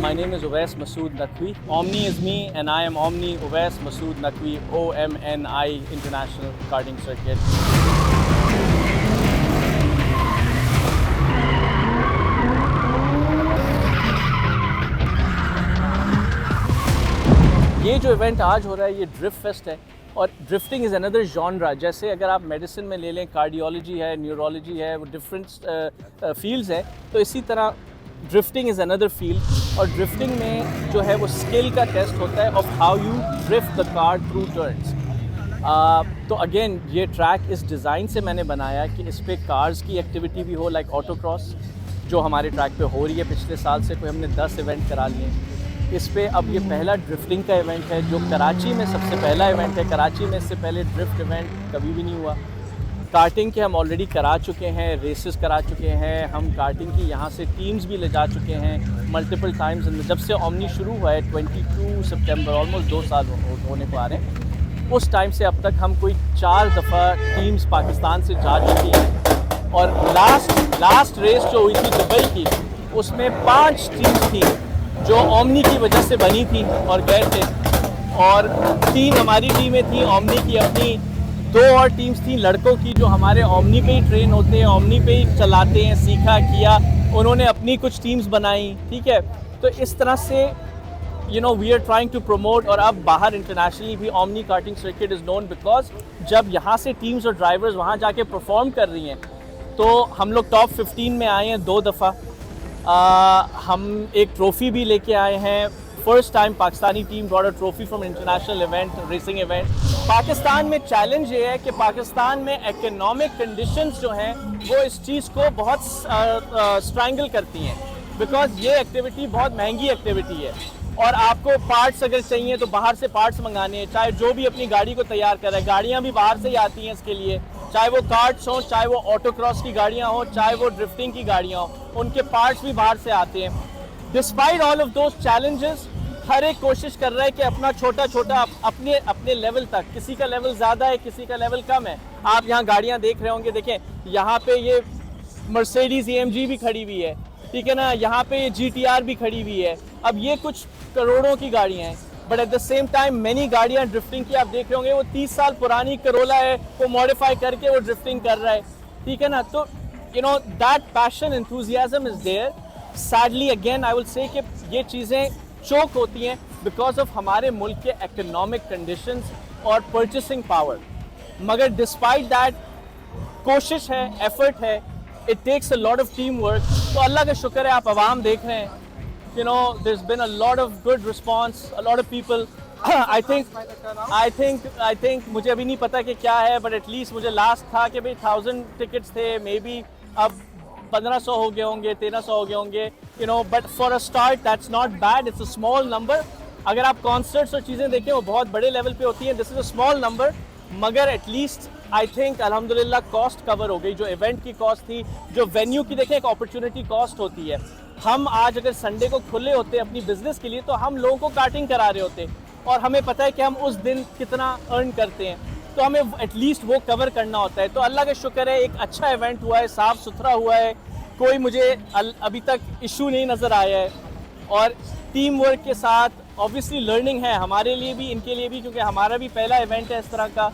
My name is Uwais Masood Naqvi. Omni is me and I am Omni Uwais Masood Naqvi, OMNI International Karting Circuit. ये जो event आज हो रहा है ये ड्रिफ्ट फेस्ट है और ड्रिफ्टिंग इज़ अनदर जॉनरा। जैसे अगर आप मेडिसिन में ले लें, कार्डियोलॉजी है, न्यूरोलॉजी है, वो डिफरेंट फील्ड्स हैं, तो इसी तरह ड्रिफ्टिंग इज़ अनदर फील्ड। और ड्रिफ्टिंग में जो है वो स्किल का टेस्ट होता है of how you drift the car through turns. तो अगेन ये ट्रैक इस डिज़ाइन से मैंने बनाया कि इस पर कार्स की एक्टिविटी भी हो, लाइक ऑटो क्रॉस जो हमारे ट्रैक पे हो रही है पिछले साल से। कोई हमने 10 इवेंट करा लिए इस पे। अब ये पहला ड्रिफ्टिंग का इवेंट है जो कराची में सबसे पहला इवेंट है। कराची में इससे पहले ड्रिफ्ट इवेंट कभी भी नहीं हुआ। कार्टिंग के हम ऑलरेडी करा चुके हैं, रेसेस करा चुके हैं, हम कार्टिंग की यहाँ से टीम्स भी ले जा चुके हैं मल्टीपल टाइम्स। जब से ओमनी शुरू हुआ है 22 सितंबर, ऑलमोस्ट 2 साल होने को आ रहे हैं, उस टाइम से अब तक हम कोई 4 दफ़ा टीम्स पाकिस्तान से जा चुकी हैं। और लास्ट रेस जो हुई थी दुबई की, उसमें 5 टीम्स थी जो ओमनी की वजह से बनी थी और गए थे, और 3 हमारी टीमें थी ओमनी की अपनी, 2 और टीम्स थी लड़कों की जो हमारे ओमनी पे ही ट्रेन होते हैं, ओमनी पे ही चलाते हैं, सीखा किया, उन्होंने अपनी कुछ टीम्स बनाई। ठीक है, तो इस तरह से we are trying to promote. और अब बाहर इंटरनेशनली भी Omni karting circuit is known because जब यहाँ से टीम्स और ड्राइवर्स वहाँ जाके परफॉर्म कर रही हैं, तो हम लोग टॉप 15 में आए हैं 2 दफ़ा। हम एक ट्रॉफ़ी भी लेके आए हैं। First time Pakistani team got a trophy from international event, racing event. Pakistan में चैलेंज ये है कि पाकिस्तान में इकोनॉमिक कंडीशंस जो हैं वो इस चीज़ को बहुत स्ट्रैंगल करती हैं, बिकॉज ये एक्टिविटी बहुत महंगी एक्टिविटी है और आपको पार्ट्स अगर चाहिए तो बाहर से पार्ट्स मंगाने हैं। चाहे जो भी अपनी गाड़ी को तैयार कर रहा है, गाड़ियाँ भी बाहर से ही आती हैं इसके लिए, चाहे वो कार्ट्स हों, चाहे वो ऑटो क्रॉस की गाड़ियाँ हों, चाहे वो ड्रिफ्टिंग की गाड़ियाँ हों, उनके पार्ट्स भी बाहर से आते हैं। Despite all of those challenges, हर एक कोशिश कर रहा है कि अपना छोटा अपने लेवल तक, किसी का लेवल ज़्यादा है, किसी का लेवल कम है। आप यहाँ गाड़ियाँ देख रहे होंगे, देखें यहाँ पे ये मर्सिडीज AMG भी खड़ी हुई है, ठीक है ना, यहाँ पे ये GTR भी खड़ी हुई है। अब ये कुछ करोड़ों की गाड़ियाँ हैं, but at the same time many गाड़ियाँ ड्रिफ्टिंग की आप देख रहे होंगे, वो 30 साल पुरानी करोला है, वो मॉडिफाई करके वो ड्रिफ्टिंग कर रहा है, ठीक है ना। तो that passion, enthusiasm is there. Sadly again I will say कि ये चीज़ें चोक होती हैं बिकॉज ऑफ हमारे मुल्क के इकोनॉमिक कंडीशंस और परचेसिंग पावर। मगर डिस्पाइट दैट कोशिश है, एफर्ट है, it takes a lot of team work. तो अल्लाह का शुक्र है आप आवाम देख रहे हैं, there's been a lot of good response, a lot of people. I think मुझे अभी नहीं पता कि क्या है, but at least मुझे लास्ट था कि भाई 1000 टिकट्स थे, मे बी अब 1500 हो गए होंगे, 1300 हो गए होंगे, but for a start that's not bad, it's a small number. अगर आप कॉन्सर्ट्स और चीज़ें देखें वो बहुत बड़े लेवल पे होती हैं, this is a small number, मगर एटलीस्ट आई थिंक अल्हम्दुलिल्लाह कॉस्ट कवर हो गई। जो इवेंट की कॉस्ट थी, जो वेन्यू की देखें, एक अपॉर्चुनिटी कॉस्ट होती है। हम आज अगर संडे को खुले होते अपनी बिजनेस के लिए तो हम लोगों को कार्टिंग करा रहे होते, और हमें पता है कि हम उस दिन कितना अर्न करते हैं, तो हमें एटलीस्ट वो कवर करना होता है। तो अल्लाह का शुक्र है एक अच्छा इवेंट हुआ है, साफ़ सुथरा हुआ है, कोई मुझे अभी तक इशू नहीं नज़र आया है। और टीम वर्क के साथ ऑब्वियसली लर्निंग है हमारे लिए भी, इनके लिए भी, क्योंकि हमारा भी पहला इवेंट है इस तरह का,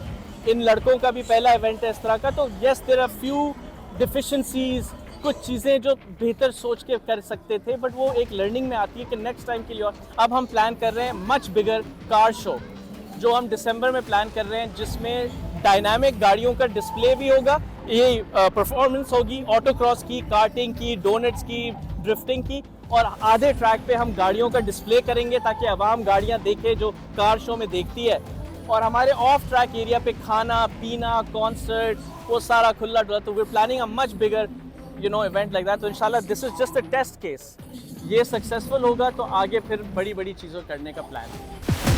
इन लड़कों का भी पहला इवेंट है इस तरह का। तो yes there are few deficiencies, कुछ चीज़ें जो बेहतर सोच के कर सकते थे, बट वो एक लर्निंग में आती है कि नेक्स्ट टाइम के लिए। और अब हम प्लान कर रहे हैं मच बिगर कार शो, जो हम दिसंबर में प्लान कर रहे हैं, जिसमें डायनामिक गाड़ियों का डिस्प्ले भी होगा, ये परफॉर्मेंस होगी ऑटो क्रॉस की, कार्टिंग की, डोनट्स की, ड्रिफ्टिंग की, और आधे ट्रैक पे हम गाड़ियों का डिस्प्ले करेंगे ताकि आवाम गाड़ियाँ देखे जो कार शो में देखती है। और हमारे ऑफ ट्रैक एरिया पे खाना पीना, कॉन्सर्ट, वो सारा खुला डुला। तो we are planning a much bigger event like that. तो इंशाल्लाह this is just a test case, ये सक्सेसफुल होगा तो आगे फिर बड़ी बड़ी चीज़ों करने का प्लान है।